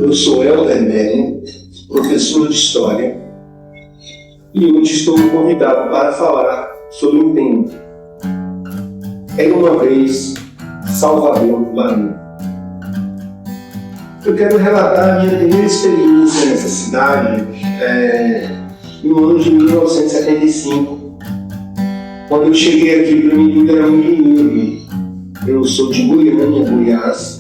Eu sou Helder Melo, professor de História, e hoje estou convidado para falar sobre um tema. Era uma vez Salvador, Bahia. Eu quero relatar a minha primeira experiência nessa cidade no ano de 1975, quando eu cheguei aqui. Para mim tudo era muito novo. Eu sou de Goiânia, Goiás,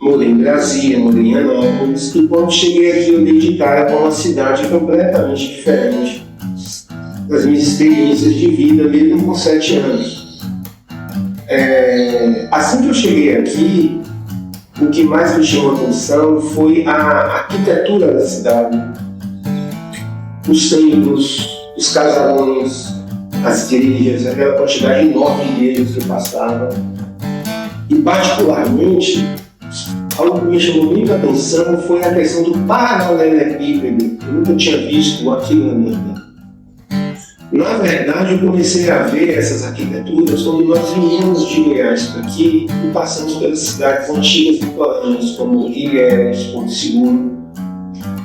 morei em Brasília, morei em Anápolis, e quando cheguei aqui eu dei de cara com uma cidade completamente diferente das minhas experiências de vida, mesmo com 7 anos. Assim que eu cheguei aqui, o que mais me chamou a atenção foi a arquitetura da cidade, os templos, os casarões, as igrejas, aquela quantidade enorme de igrejas que passavam. E particularmente, algo que me chamou muita atenção foi a questão do paralelepípedo. Eu nunca tinha visto aquilo na minha vida. Na verdade, eu comecei a ver essas arquiteturas quando nós viemos de Goiás para aqui e passamos pelas cidades antigas litorâneas, como Ilhéus, Porto Seguro.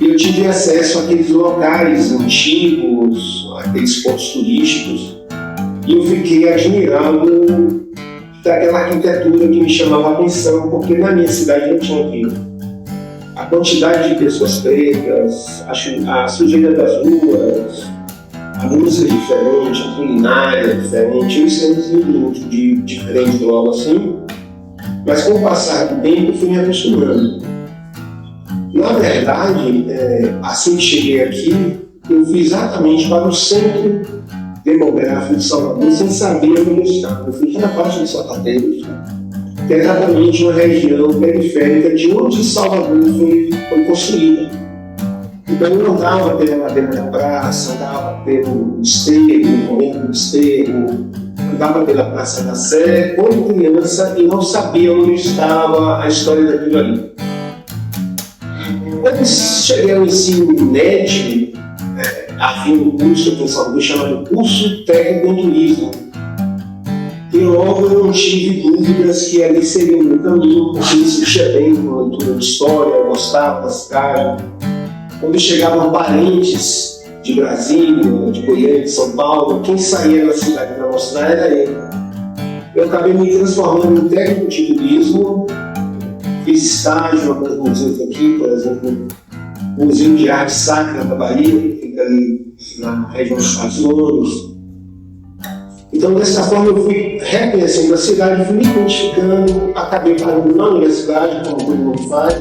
E eu tive acesso àqueles locais antigos, aqueles pontos turísticos, e eu fiquei admirado daquela arquitetura que me chamava a atenção, porque na minha cidade não tinha aquilo. A quantidade de pessoas pretas, a sujeira das ruas, a música diferente, a culinária diferente, eu estamos muito diferente do algo assim, mas com o passar do tempo eu fui me acostumando. Na verdade, assim que cheguei aqui, eu fui exatamente para o centro demográfico de Salvador, sem saber onde eu estava. Eu fui na parte de Sapateiros, que é exatamente uma região periférica de onde Salvador foi construída. Então eu andava pela ladeira da praça, andava pelo Desterro, correndo do Desterro, andava pela Praça da Sé, quando criança, e não sabia onde estava a história daquilo ali. Quando cheguei ao ensino médio, havia um curso aqui em Salvador chamado Curso Técnico em Turismo. E logo eu não tive dúvidas que ali seria o meu caminho, porque me sentia bem com a leitura de história, eu gostava da cidade. Quando chegavam parentes de Brasília, de Goiânia, de São Paulo, quem saía da cidade para mostrar era ele. Eu acabei me transformando em técnico de turismo, fiz estágio em alguns museus aqui, por exemplo, o Museu de Arte Sacra da Bahia, que fica ali na região dos Casouros. Então, dessa forma, eu fui reconhecendo a cidade, fui me identificando, acabei parando na universidade, como todo mundo faz.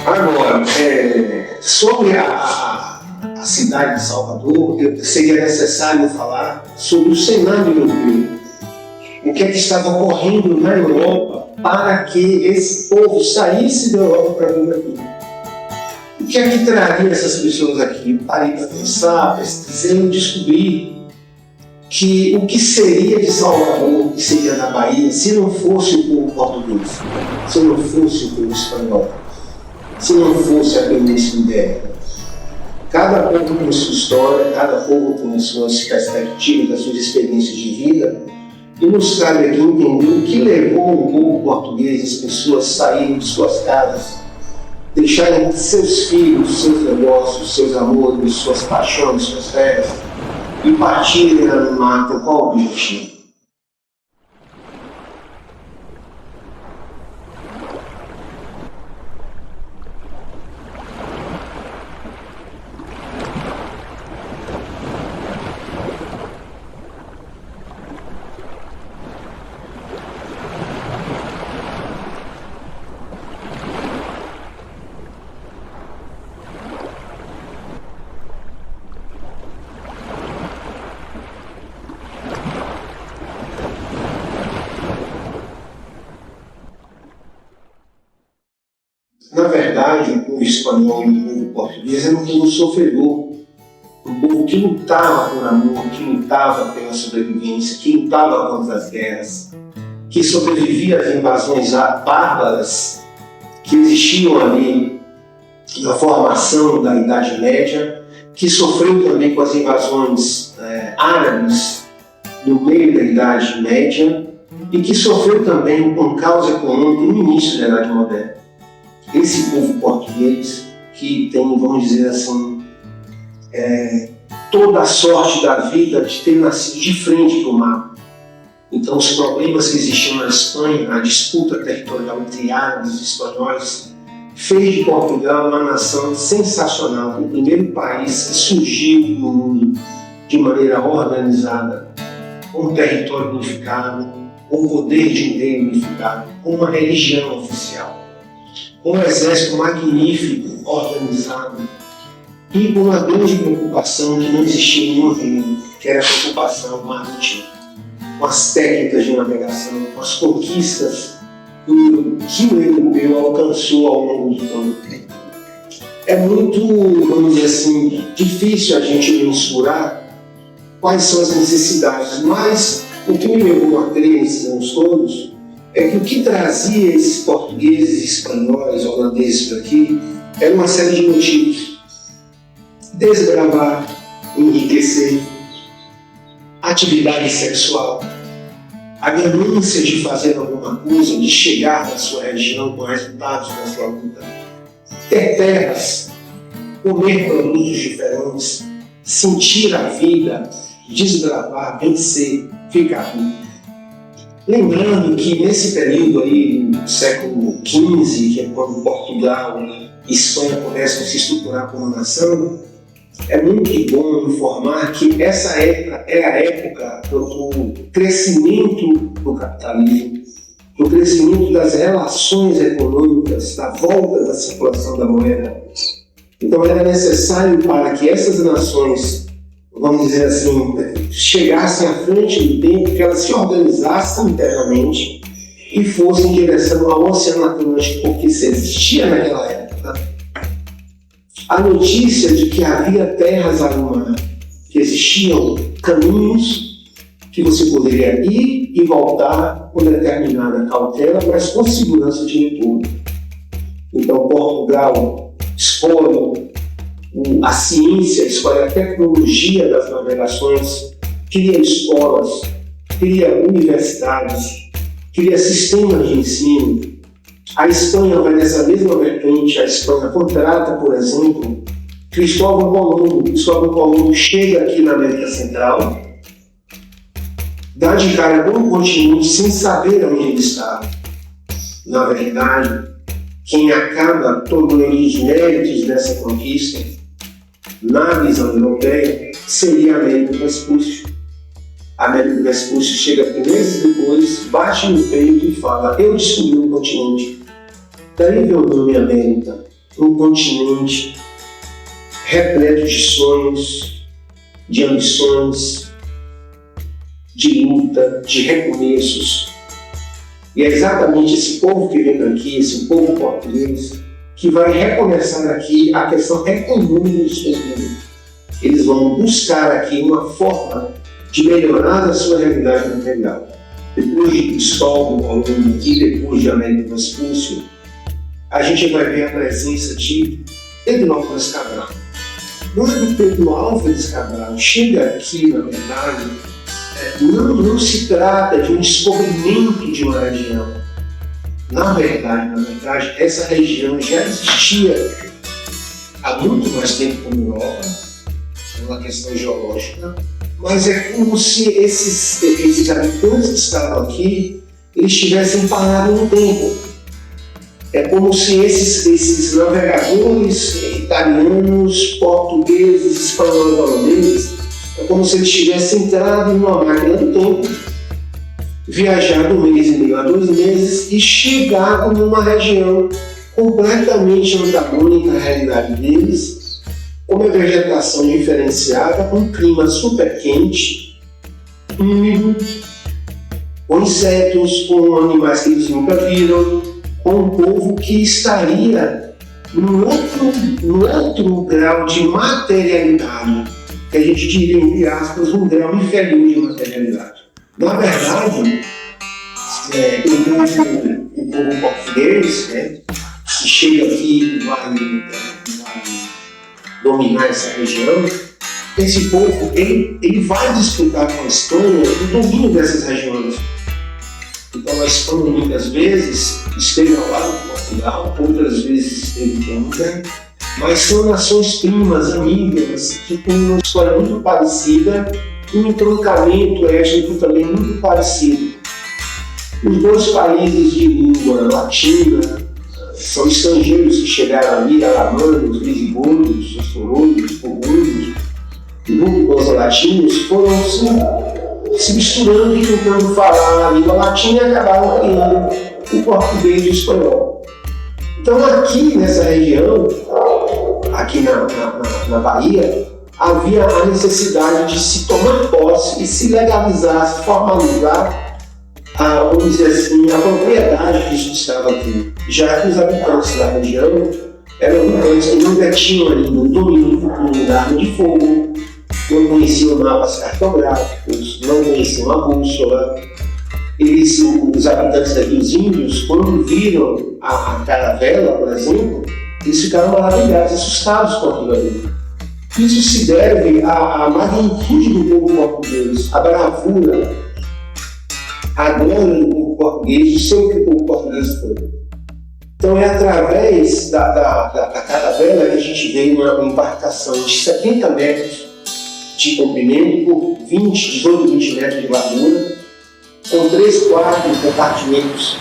Agora, sobre a cidade de Salvador, seria necessário falar sobre o cenário europeu. O que é que estava ocorrendo na Europa para que esse povo saísse da Europa para vir aqui? O que é que traria essas pessoas aqui? Parei para pensar, pesquisei e descobri que o que seria de Salvador, o que seria da Bahia, se não fosse o povo português, se não fosse o povo espanhol, se não fosse a Península Ibérica. Cada povo tem sua história, cada povo tem as suas perspectivas, as suas experiências de vida, e nos cabe aqui entender o que levou o povo português, as pessoas saírem de suas casas, deixarem seus filhos, seus negócios, seus amores, suas paixões, suas férias, e partirem na mata com o objetivo. espanhol e o povo português era um povo sofredor, um povo que lutava por amor, que lutava pela sobrevivência, que lutava contra as guerras, que sobrevivia às invasões bárbaras que existiam ali na formação da Idade Média, que sofreu também com as invasões árabes no meio da Idade Média e que sofreu também com caos econômico no início da Idade Moderna. Esse povo português que tem, vamos dizer assim, toda a sorte da vida de ter nascido de frente para o mar. Então os problemas que existiam na Espanha, a disputa territorial entre árabes e espanhóis, fez de Portugal uma nação sensacional, o primeiro país que surgiu no mundo de maneira organizada, com um território unificado, com um poder de engenho unificado, com uma religião oficial, com um exército magnífico, organizado, e com uma grande preocupação que não existia em nenhum reino, que era a preocupação marítima, com as técnicas de navegação, com as conquistas que o europeu alcançou ao longo do tempo. É muito, vamos dizer assim, difícil a gente mensurar quais são as necessidades, mas o que me levou a crer nesses anos todos é que o que trazia esses portugueses, espanhóis, holandeses para aqui era uma série de motivos. Desbravar, enriquecer, atividade sexual, a ganância de fazer alguma coisa, de chegar na sua região com resultados da sua luta, ter terras, comer produtos diferentes, sentir a vida, desbravar, vencer, ficar rico. Lembrando que nesse período aí, no século XV, que é quando Portugal e Espanha começam a se estruturar como nação, é muito bom informar que essa época é a época do crescimento do capitalismo, do crescimento das relações econômicas, da volta da circulação da moeda. Então era necessário para que essas nações, vamos dizer assim, chegassem à frente do tempo, que elas se organizassem internamente e fossem em direção ao Oceano Atlântico, porque se existia naquela época a notícia de que havia terras ao mar, que existiam caminhos que você poderia ir e voltar com determinada cautela, mas com segurança de retorno. Então Portugal escolhe a ciência, escolhe a tecnologia das navegações, cria escolas, cria universidades, cria sistemas de ensino. A Espanha vai nessa mesma vertente. A Espanha contrata, por exemplo, Cristóvão Colombo. Cristóvão Colombo chega aqui na América Central, dá de cara com um continente sem saber onde ele está. Na verdade, quem acaba tomando os méritos dessa conquista, na visão europeia, seria Américo Vespúcio. Américo Vespúcio chega meses depois, bate no peito e fala: eu descobri um continente. Daí vem o nome América, um continente repleto de sonhos, de ambições, de luta, de recomeços. E é exatamente esse povo que vem aqui, esse povo português, que vai recomeçar aqui a questão econômica dos seus vidas. Eles vão buscar aqui uma forma de melhorar a sua realidade material. Depois de Cristóvão Colombo e depois de Américo Vespúcio, a gente vai ver a presença de Pedro Álvares Cabral. Quando Pedro Álvares Cabral chega aqui, na verdade, não se trata de um descobrimento de uma região. Na verdade, essa região já existia há muito mais tempo como Europa, é uma questão geológica, mas é como se esses habitantes que estavam aqui, eles tivessem parado no tempo. É como se esses navegadores italianos, portugueses, espanhóis, holandeses, é como se eles tivessem entrado em uma máquina do tempo, viajado 1 mês e meio a 2 meses e chegado numa região completamente antagônica à realidade deles, com uma vegetação diferenciada, com um clima super quente, úmido, com insetos, com animais que eles nunca viram, com um povo que estaria num outro grau de materialidade, que a gente diria, entre aspas, um grau inferior de materialidade. Na verdade, o povo português, né, que chega aqui e vai dominar essa região, esse povo ele vai disputar com a Espanha o domínio dessas regiões. Então a Espanha muitas vezes esteve ao lado de Portugal, outras vezes esteve contra, mas são nações primas, amigas, que têm uma história muito parecida e um entroncamento étnico também muito parecido. Os dois países de língua latina são estrangeiros que chegaram ali, alamanos, visigodos, ostrogodos, burgundos, junto com os latinos, foram se misturando e tentando falar a língua latina e acabaram criando o português e o espanhol. Então aqui nessa região, aqui na Bahia, havia a necessidade de se tomar posse e se legalizar, se formalizar, vamos dizer assim, a propriedade que estava aqui. Já que os habitantes da região eram habitantes que não tinham ainda o domínio do arma de fogo, não conheciam mapas cartográficos, não conheciam a bússola. Os habitantes daqui, os índios, quando viram a caravela, por exemplo, eles ficaram maravilhados, assustados com aquilo ali. Isso se deve à magnitude do povo português, à bravura, à glória do povo português, do seu que o povo português foi. Então é através da caravela que a gente vê uma embarcação de 70 metros de comprimento por 18, 20 metros de largura, com 3, 4 compartimentos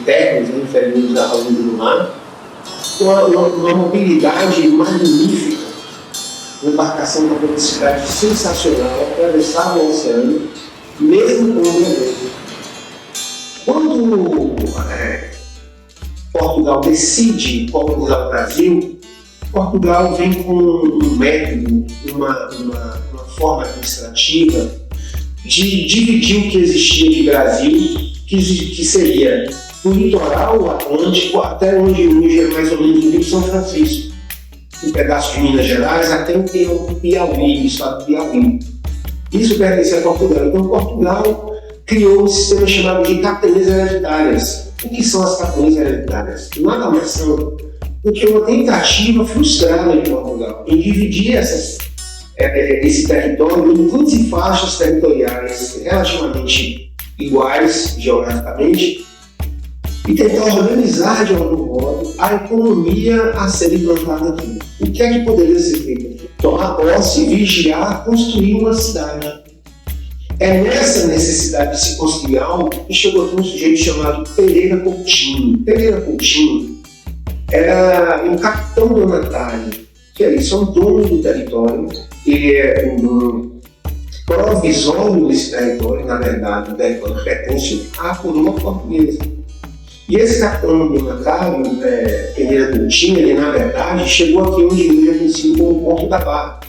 internos e inferiores ao nível do mar, com uma mobilidade magnífica, uma embarcação com uma velocidade sensacional, atravessava o oceano, mesmo com o vento. Quando Portugal decide colonizar o Brasil, Portugal vem com um método, uma forma administrativa de dividir o que existia de Brasil, que seria do litoral atlântico até onde hoje é mais ou menos o Rio São Francisco, um pedaço de Minas Gerais até o Piauí, o estado do Piauí. Isso pertence a Portugal. Então Portugal criou um sistema chamado de capitanias hereditárias. O que são as capitanias hereditárias? Nada mais são do que uma tentativa frustrada de Portugal em dividir esse território em 15 faixas territoriais relativamente iguais geograficamente e tentar organizar de algum modo a economia a ser implantada aqui. O que é que poderia ser feito? Tomar posse, vigiar, construir uma cidade. É nessa necessidade de se construir algo que chegou aqui um sujeito chamado Pereira Coutinho. Pereira Coutinho era um capitão donatário, que é isso, é um dono do território, ele é um provisório desse território, na verdade, o território pertence à coroa portuguesa. E esse capitão donatário, Pereira Coutinho, ele na verdade chegou aqui onde ele é conhecido como Porto da Barra.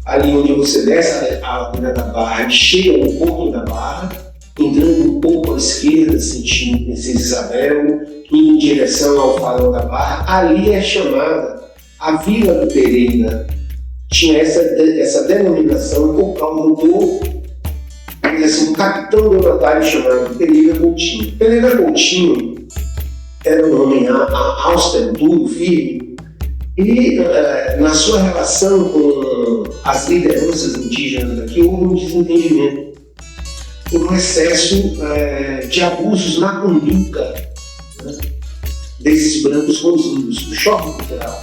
Ali onde você desce a Avenida da Barra, chega no Porto da Barra, entrando um pouco à esquerda, sentindo Princesa Isabel, indo em direção ao Farol da Barra, ali é chamada a Vila do Pereira. Tinha essa denominação por causa do capitão donatário chamado Pereira Coutinho. Pereira Coutinho era um homem austero, duro, firme, e na sua relação com as lideranças indígenas aqui houve um desentendimento, um excesso de abusos na conduta, né, desses brancos com os índios, o choque cultural.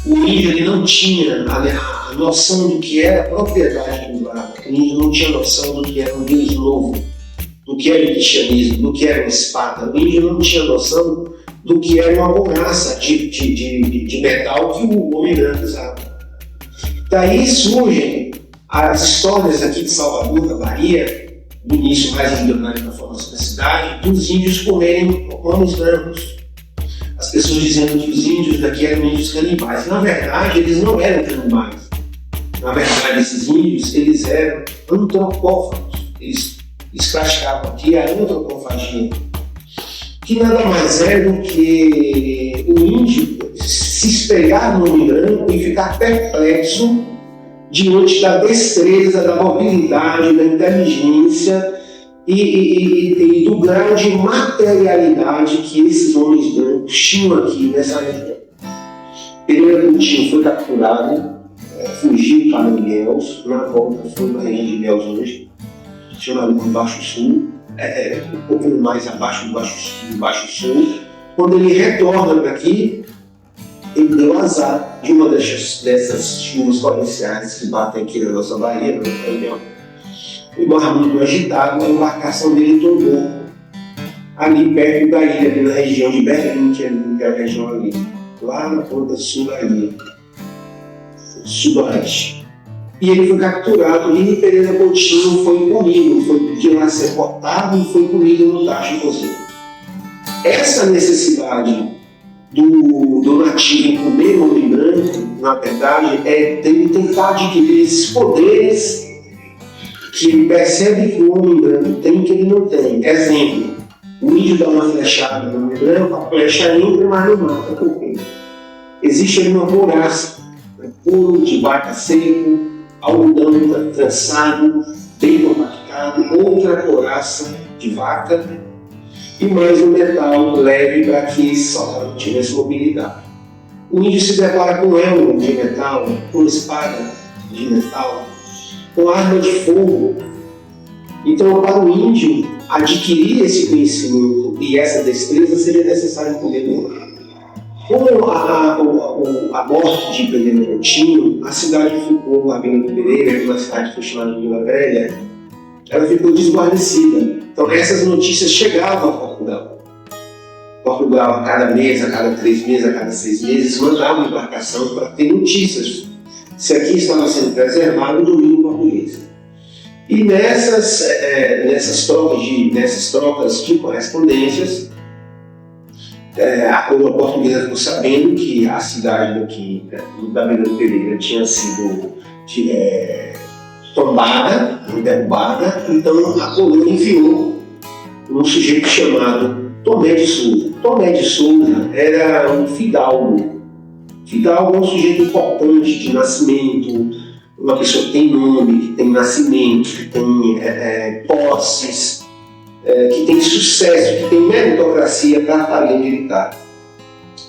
O índio ele não tinha a noção do que era propriedade privada, o índio não tinha noção do que era um Deus novo, do que era o cristianismo, do que era uma espada. O índio não tinha noção do que era uma borracha de metal que o homem branco usava. Daí surgem as histórias aqui de Salvador, da Bahia, do início mais embrionário da formação da cidade, dos índios comerem homens brancos. As pessoas dizendo que os índios daqui eram índios canibais. Na verdade, eles não eram canibais. Na verdade, esses índios, eles eram antropófagos. Eles praticavam aqui a antropofagia, que nada mais é do que o índio se espelhar no homem branco e ficar perplexo diante da destreza, da mobilidade, da inteligência e do grau de materialidade que esses homens brancos tinham aqui nessa região. Pereira Coutinho foi capturado, fugiu para Ilhéus, na volta foi na região de Ilhéus hoje, chamado de Baixo Sul, um pouco mais abaixo do Baixo Sul. Quando ele retorna para aqui, ele deu azar de uma dessas chuvas torrenciais que batem aqui na nossa Bahia, no Canhão. O mar muito agitado, a embarcação dele tombou ali perto da ilha, ali na região de Berlim, que é a região ali, lá na ponta sul da ilha, sudoeste. E ele foi capturado e Pereira Coutinho foi punido, foi de lá ser cortado e foi punido no tacho cozido. Essa necessidade do nativo em comer o homem branco, na verdade, é dele tentar adquirir esses poderes que ele percebe que o homem branco tem que ele não tem. Exemplo, o índio dá uma flechada no homem branco, a flecha entra, mas não mata. Por quê? Existe ali uma couraça, couro de vaca seco, algodão trançado, bem compactado, outra couraça de vaca e mais um metal leve para que esse soldado tivesse mobilidade. O índio se depara com elmo de metal, com espada de metal, com arma de fogo. Então, para o índio adquirir esse conhecimento e essa destreza, seria necessário poder voar. Com a morte de Pereira Coutinho, a cidade ficou, a Vila Pereira, uma cidade que foi chamada de Vila Velha, ela ficou desguarnecida. Então essas notícias chegavam a Portugal. Portugal, a cada mês, a cada 3 meses, a cada 6 meses, mandava uma embarcação para ter notícias se aqui estava sendo preservado o domínio português. E nessas trocas de correspondências, a coroa portuguesa ficou sabendo que a cidade daqui, da Vila Pereira, tinha sido tombada, derrubada, então a coroa enviou um sujeito chamado Tomé de Souza. Tomé de Souza era um fidalgo. Fidalgo é um sujeito importante de nascimento, uma pessoa que tem nome, que tem nascimento, que tem posses, que tem sucesso, que tem meritocracia para a tarefa militar.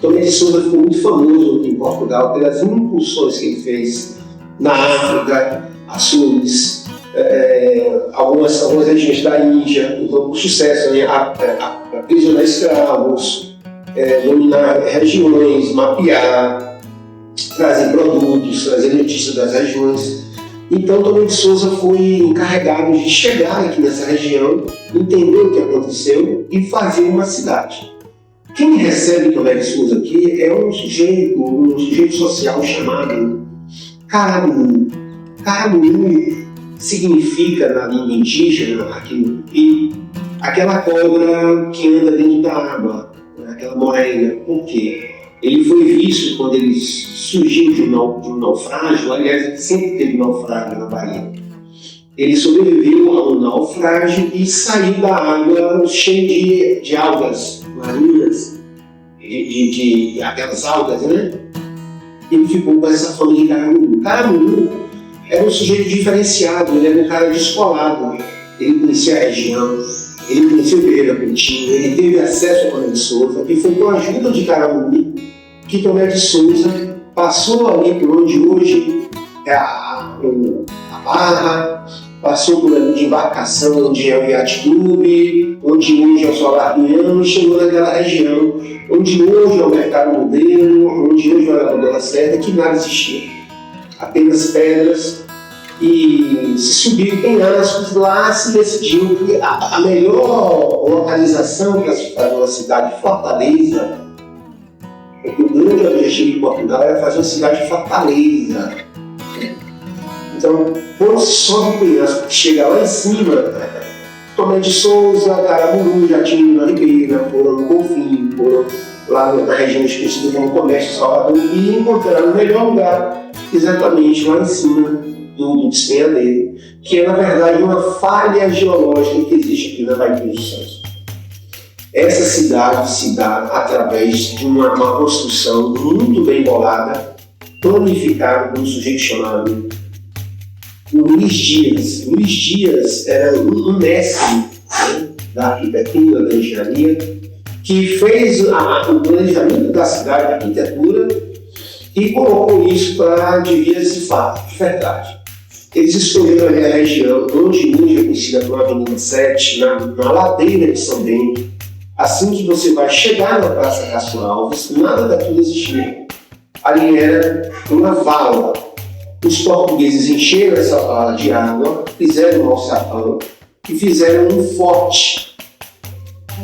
Tomé de Souza ficou muito famoso em Portugal pelas incursões que ele fez na África, Açores, algumas regiões da Índia, então, o sucesso, aprisionar escravos, dominar regiões, mapear, trazer produtos, trazer notícias das regiões. Então, Tomé de Souza foi encarregado de chegar aqui nessa região, entender o que aconteceu e fazer uma cidade. Quem recebe Tomé de Souza aqui é um sujeito social chamado Caramunhu. Caramunhu significa, na língua indígena, aqui no Tupi, aquela cobra que anda dentro da água, aquela morena. Por quê? Ele foi visto quando ele surgiu de um naufrágio, aliás, sempre teve naufrágio na Bahia. Ele sobreviveu a um naufrágio e saiu da água cheio de algas marinhas, de aquelas algas, né? Ele ficou com essa fama de Caramunhu. Caramunhu era um sujeito diferenciado, ele era um cara descolado. Ele conhecia a região, ele conhecia o Pereira Coutinho, ele teve acesso a Tomé de Souza, e foi com a ajuda de Caramunhu que Tomé de Souza passou ali por onde hoje é a Barra, passou por ali de embarcação onde é o Yacht Clube, onde hoje é o Solar Piano, chegou naquela região onde hoje é o Mercado Modelo, onde hoje é o Elevador Lacerda, que nada existia. Apenas pedras, e se subiu em penhascos, lá se decidiu que a melhor localização para se fazer uma cidade de Fortaleza, porque o grande objetivo de Portugal era fazer uma cidade de Fortaleza. Então, quando se sobe o penhasco, chega lá em cima, Tomé de Souza, Caramunhu, Jatinho na Ribeira, foram no Golfinho, foram lá na região conhecida como Comércio Salvador, e encontraram o melhor lugar, exatamente lá em cima do despenhadeiro, que é, na verdade, uma falha geológica que existe aqui na Baía dos Santos. Essa cidade se dá através de uma construção muito bem bolada, planificada por um sujeito chamado Luiz Dias. Luiz Dias era um mestre, né, da arquitetura, da engenharia, que fez o planejamento da cidade, da arquitetura, e colocou isso para de vias de fato, de verdade. Eles escolheram a região onde hoje é conhecida como Avenida 7, na ladeira de São Bento. Assim que você vai chegar na Praça Castro Alves, nada daquilo existia. Ali era uma vala. Os portugueses encheram essa vala de água, fizeram um alçapão e fizeram um forte.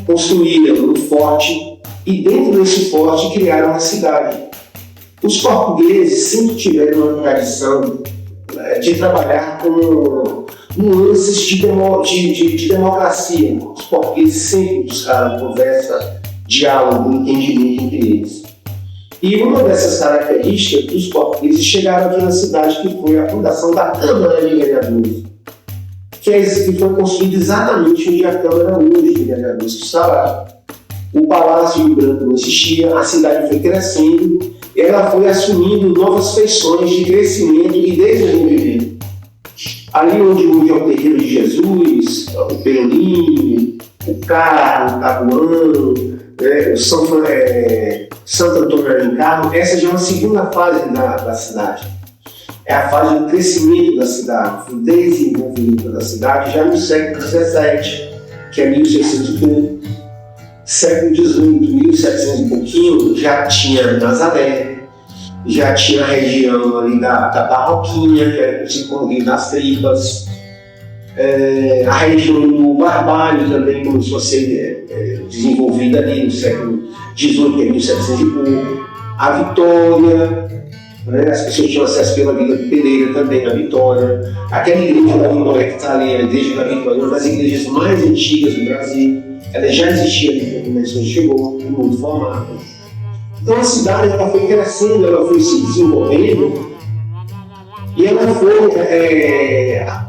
Construíram um forte e dentro desse forte criaram uma cidade. Os portugueses sempre tiveram uma tradição de trabalhar com nuances de democracia. Os portugueses sempre buscaram conversa, diálogo, entendimento entre eles. E uma dessas características dos portugueses chegaram aqui na cidade, que foi a fundação da Câmara de Vereadores, que foi construída exatamente onde a Câmara hoje de Vereadores está lá. O Palácio de Branco não existia, a cidade foi crescendo, ela foi assumindo novas feições de crescimento e desenvolvimento. Ali onde hoje é o Terreiro de Jesus, o Pelourinho, o Carmo, o Tabuão, o Santo Antônio Alencar, essa já é uma segunda fase da cidade. É a fase do crescimento da cidade, do desenvolvimento da cidade, já no século XVII, que é 1600 e pouco. Século XVIII, 1700 e pouquinho, já tinha Nazaré, já tinha a região ali da Barroquinha, que era o das Tripas, a região do Barbalho também começou a ser desenvolvida ali no século XVIII, que é 1700 e pouco, a Vitória, né? As pessoas tinham acesso pela Vila Pereira também, a Vitória, aquela igreja da Vitória que está ali, a igreja da Vitória, uma das igrejas mais antigas do Brasil. Ela já existia ali quando a Convenção chegou, muito formada. Então a cidade ela foi crescendo, ela foi se desenvolvendo e ela foi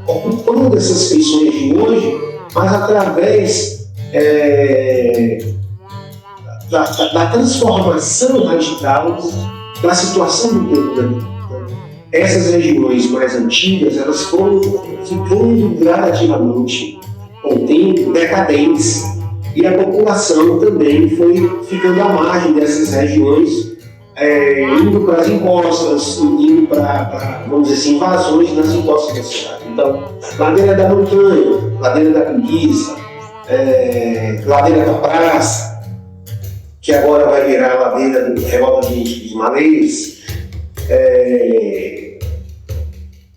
ocupando essas feições de hoje, mas através da transformação radical da situação do povo. Essas regiões mais antigas elas foram ficando gradativamente, com o tempo, decadentes. E a população também foi ficando à margem dessas regiões, indo para as encostas, indo para, vamos dizer assim, invasões nas encostas da cidade. Então, ladeira da montanha, ladeira da preguiça, ladeira da praça, que agora vai virar a ladeira do Revolta dos Malês,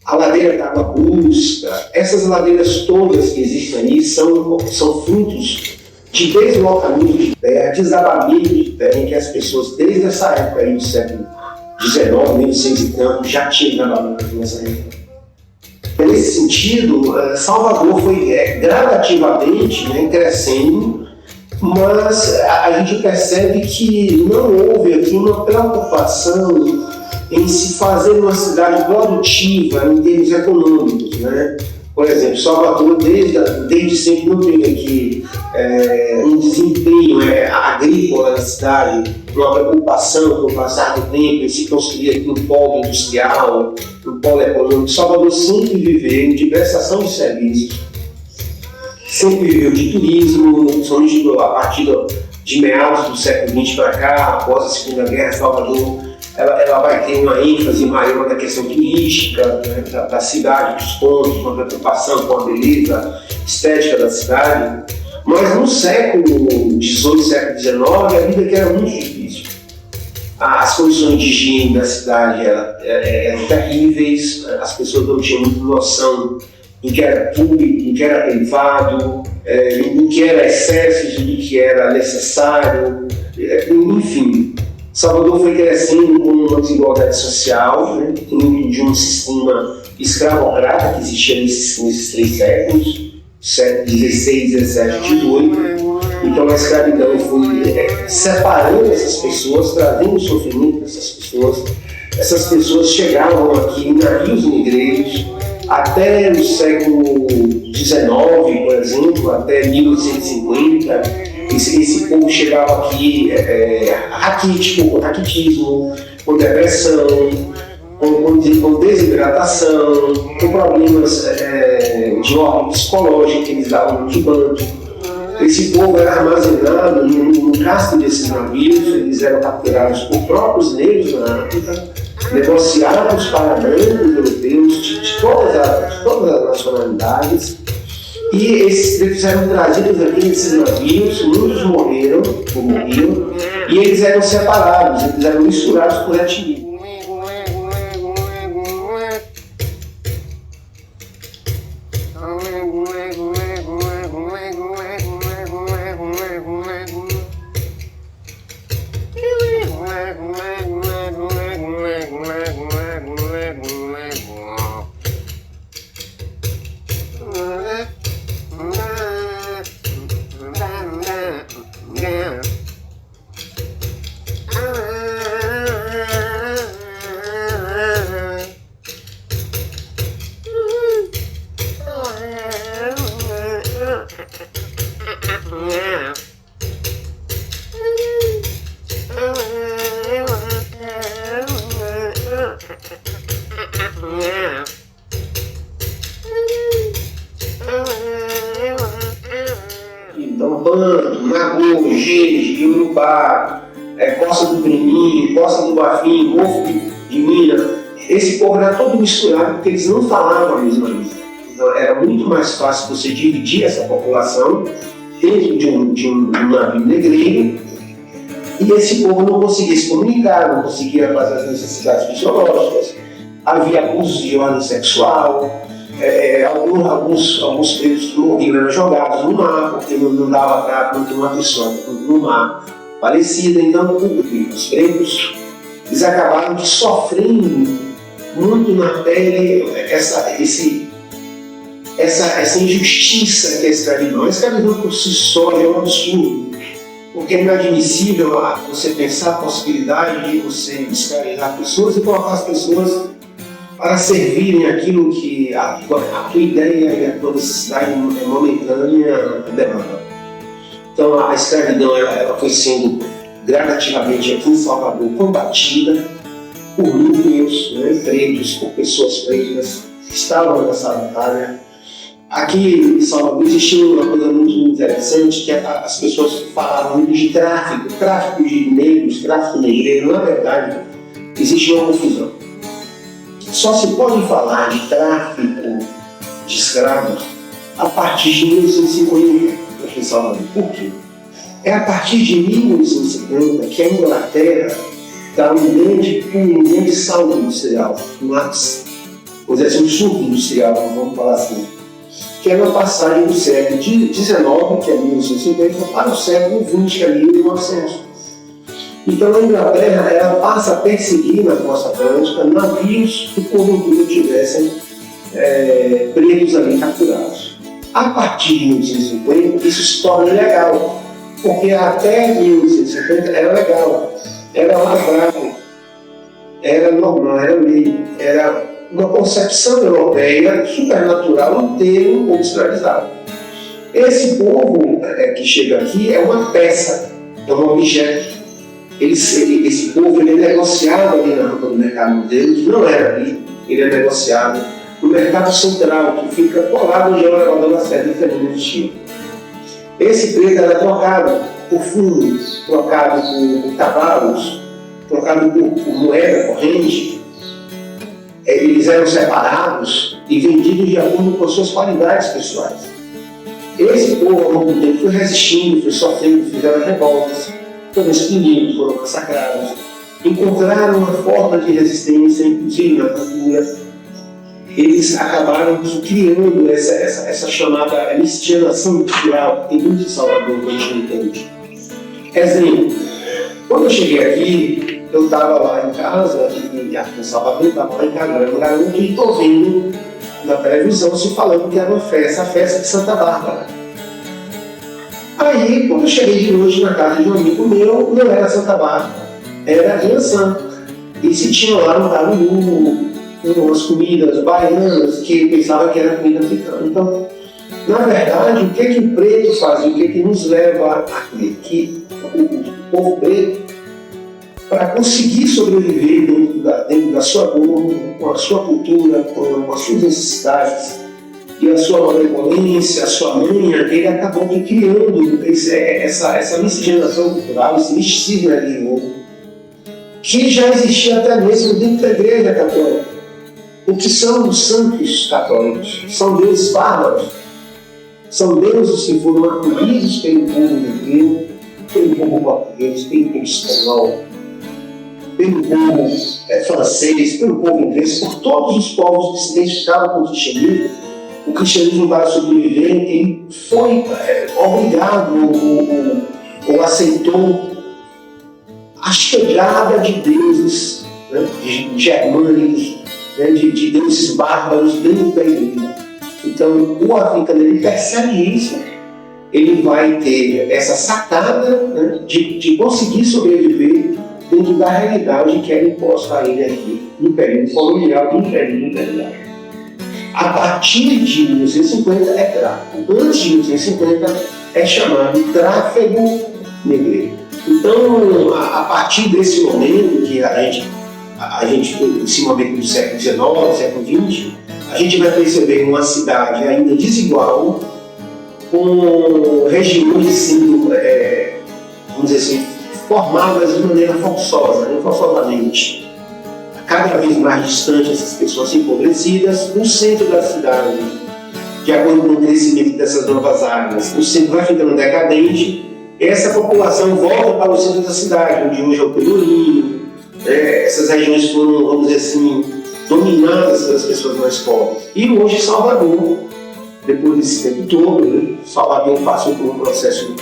a ladeira da Água Busca, essas ladeiras todas que existem ali são frutos de deslocamento de terra, desabamento de terra, em que as pessoas, desde essa época aí do século XIX, 1600 e tanto, já tinham desabamento nessa região. Nesse sentido, Salvador foi gradativamente crescendo, mas a gente percebe que não houve aqui uma preocupação em se fazer uma cidade produtiva em termos econômicos, né? Por exemplo, Salvador desde sempre não teve aqui um desempenho agrícola na cidade, uma preocupação com o passar do tempo em se construir aqui um polo industrial, um polo econômico. Salvador sempre viveu de prestação de serviços, sempre viveu de turismo, principalmente a partir de meados do século XX para cá, após a Segunda Guerra. Salvador ela vai ter uma ênfase maior na questão turística, né, da cidade, dos pontos, uma preocupação com a beleza estética da cidade. Mas no século XVIII, século XIX, a vida aqui era muito difícil. As condições de higiene da cidade eram terríveis, as pessoas não tinham muita noção do que era público, do que era privado, do que era excesso, do que era necessário, enfim. Salvador foi crescendo com uma desigualdade social, né, de um sistema escravocrata que existia nesses 3 séculos, século XVI, XVII, XVIII. Então a escravidão foi separando essas pessoas, trazendo sofrimento dessas pessoas. Essas pessoas chegavam aqui em navios negreiros até o século XIX, por exemplo, até 1850. esse povo chegava aqui raquítico, com raquitismo, com depressão, com desidratação, com problemas de ordem psicológica que eles davam no banco. Esse povo era armazenado no casco desses navios, eles eram capturados por próprios negros na África, negociados para brancos europeus de todas as nacionalidades, e esses pretos eram trazidos aqui nesses navios, muitos morriam, e eles eram separados, eles eram misturados por etnia. Então, Bando, Nagô, Gênese, Urubá, Costa do Breninho, Costa do Bafim, Golfo de Minas, esse povo era todo misturado porque eles não falavam a mesma língua. Então, era muito mais fácil você dividir essa população dentro de um navio negreiro, e esse povo não conseguia se comunicar, não conseguia fazer as necessidades fisiológicas, havia abusos de ordem sexual, alguns presos morriam, eram jogados no mar, porque não dava para manter uma pessoa no mar falecida. Então, os pretos eles acabaram sofrendo muito na pele essa injustiça que é a escravidão. A escravidão por si só é um absurdo, porque é inadmissível você pensar a possibilidade de você escravizar pessoas e colocar as pessoas para servirem aquilo que a tua ideia e a tua necessidade momentânea demanda. Então a escravidão ela foi sendo gradativamente aqui em Salvador combatida por núcleos pretos, por pessoas pretas que estavam nessa batalha. Aqui em Salvador existia uma coisa muito interessante, que as pessoas falavam muito de tráfico de negros, tráfico negreiro. Na verdade, existe uma confusão. Só se pode falar de tráfico de escravos a partir de 1850 aqui em Salvador. Por quê? É a partir de 1850 que a Inglaterra dá um grande salto industrial, vamos dizer assim, um surto industrial, vamos falar assim, que é na passagem do século XIX, que é 1850, para o século XX, que é 1900. Então a Inglaterra ela passa a perseguir na costa atlântica navios que porventura tivessem presos ali capturados. A partir de 1850 isso se torna ilegal, porque até 1850 era legal, era lavrado, era normal, era lei, era uma concepção europeia supernatural um ter um povo escravizado. Esse povo que chega aqui é uma peça, é um objeto. Esse povo ele é negociado ali na rampa do mercado deles, não era ali, ele é negociado no mercado central, que fica colado onde é o elevador da Serra de Fernando Chile. Esse preto era trocado por fundos, trocado por cavalos, trocado por moeda corrente. Eles eram separados e vendidos de acordo com suas qualidades pessoais. Esse povo, ao longo do tempo, foi resistindo, foi sofrendo, fizeram revoltas, foram exprimidos, foram massacrados, encontraram uma forma de resistência, inclusive na cultura. Eles acabaram criando essa chamada miscigenação cultural que tem muito em Salvador, que a gente entende. Exemplo, quando eu cheguei aqui, eu estava lá em casa, e aqui em Salvador, eu estava lá em casa, era um garoto, e estou vendo na televisão se falando que era uma festa, a festa de Santa Bárbara. Aí, quando eu cheguei de noite na casa de um amigo meu, não era Santa Bárbara, era Inhaçã. E se tinha lá um caruru, umas comidas baianas que eu pensava que era comida africana. Então, Na verdade, o que o preto faz, o que nos leva a crer? Que o povo preto, para conseguir sobreviver dentro da sua dor, com a sua cultura, com as suas necessidades e a sua malevolência, a sua manha, ele acabou criando essa miscigenação cultural, esse misticismo religioso, que já existia até mesmo dentro da Igreja Católica. O que são os santos católicos? São deuses bárbaros, são deuses que foram acolhidos pelo povo negro, pelo povo português, pelo povo espanhol, pelo povo francês, pelo povo inglês, por todos os povos que se identificavam com o cristianismo. O cristianismo, para sobreviver, ele foi obrigado ou aceitou a chegada de deuses, né, de germânicos, né, de deuses bárbaros dentro da igreja. Então, o africano, ele percebe isso, ele vai ter essa sacada, né, de conseguir sobreviver dentro da realidade que era imposta a ele aqui, no período colonial e no período imperial. A partir de 1950 é tráfico. Antes de 1950 é chamado tráfego negreiro. Então, a partir desse momento que a gente esse momento do século XIX, século XX, a gente vai perceber uma cidade ainda desigual, com regiões sendo, vamos dizer assim, formadas de maneira forçosa, né, forçosamente. Cada vez mais distante essas pessoas empobrecidas, no centro da cidade, de acordo com o crescimento dessas novas áreas, o centro vai ficando decadente, essa população volta para o centro da cidade, onde hoje é o Pelourinho, essas regiões foram, vamos dizer assim, dominadas pelas pessoas mais pobres. E hoje Salvador, depois desse tempo todo, né, Salvador passou por um processo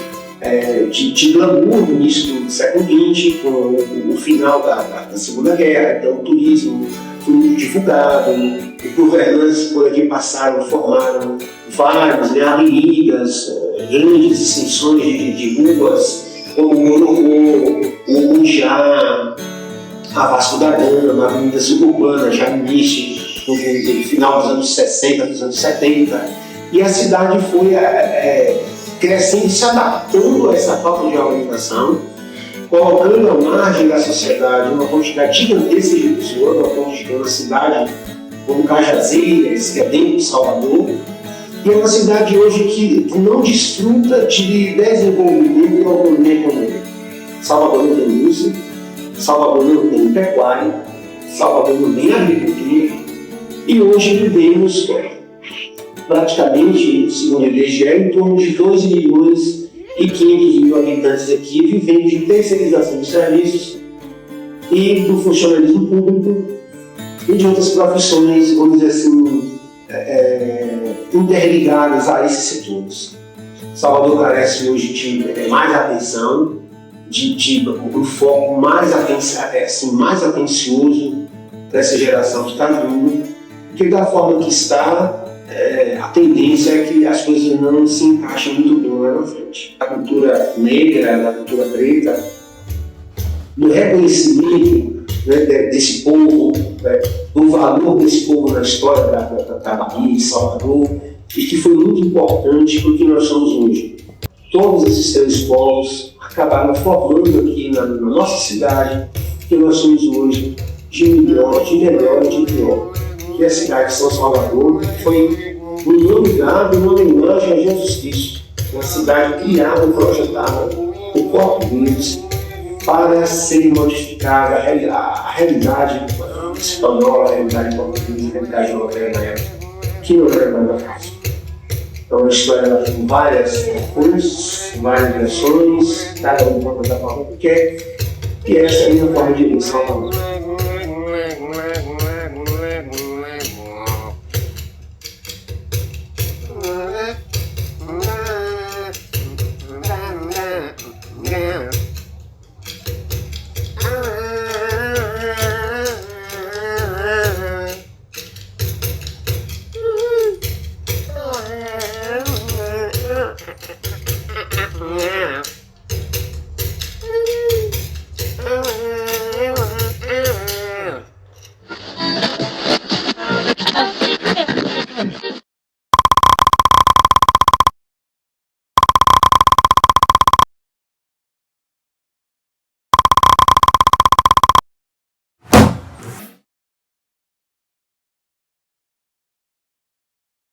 de glamour no início do século XX, com o final da Segunda Guerra. Então o turismo foi muito divulgado, os governantes por aqui passaram, formaram várias avenidas, grandes extensões de ruas, como o Mororô, o Mundiá, a Vasco da Gama, a Avenida Suburbana, já no início, no final dos anos 60, dos anos 70, e a cidade foi crescendo, se adaptando a essa falta de organização, colocando à margem da sociedade uma quantidade gigantesca de pessoas, uma cidade como Cajazeiras, que é dentro de Salvador, e é uma cidade hoje que não desfruta de desenvolvimento e autonomia econômica. Salvador não tem indústria, Salvador não tem pecuária, Salvador não tem agricultura, e hoje vivemos praticamente, segundo o IBGE, em torno de 12 milhões e 500 mil habitantes aqui, vivendo de terceirização de serviços e do funcionalismo público e de outras profissões, vamos dizer assim, interligadas a esses setores. Salvador carece hoje de mais atenção, de um foco mais atencioso dessa geração que está vindo, porque da forma que está, a tendência é que as coisas não se encaixem muito bem lá na frente. A cultura negra, a cultura preta, do reconhecimento, né, desse povo, né, do valor desse povo na história da Bahia, de Salvador, e que foi muito importante para o que nós somos hoje. Todos esses três povos acabaram formando aqui na nossa cidade o que nós somos hoje, de melhor e de pior. Que a cidade de São Salvador foi um nome dado, uma homenagem a Jesus Cristo, uma cidade criada e projetada por portugueses para ser modificada a realidade espanhola, a realidade portuguesa, a realidade europeia na época, que não era nada fácil. Então a história tem várias coisas, várias versões, cada um conta da forma que quer, e essa é a minha forma de ver Salvador.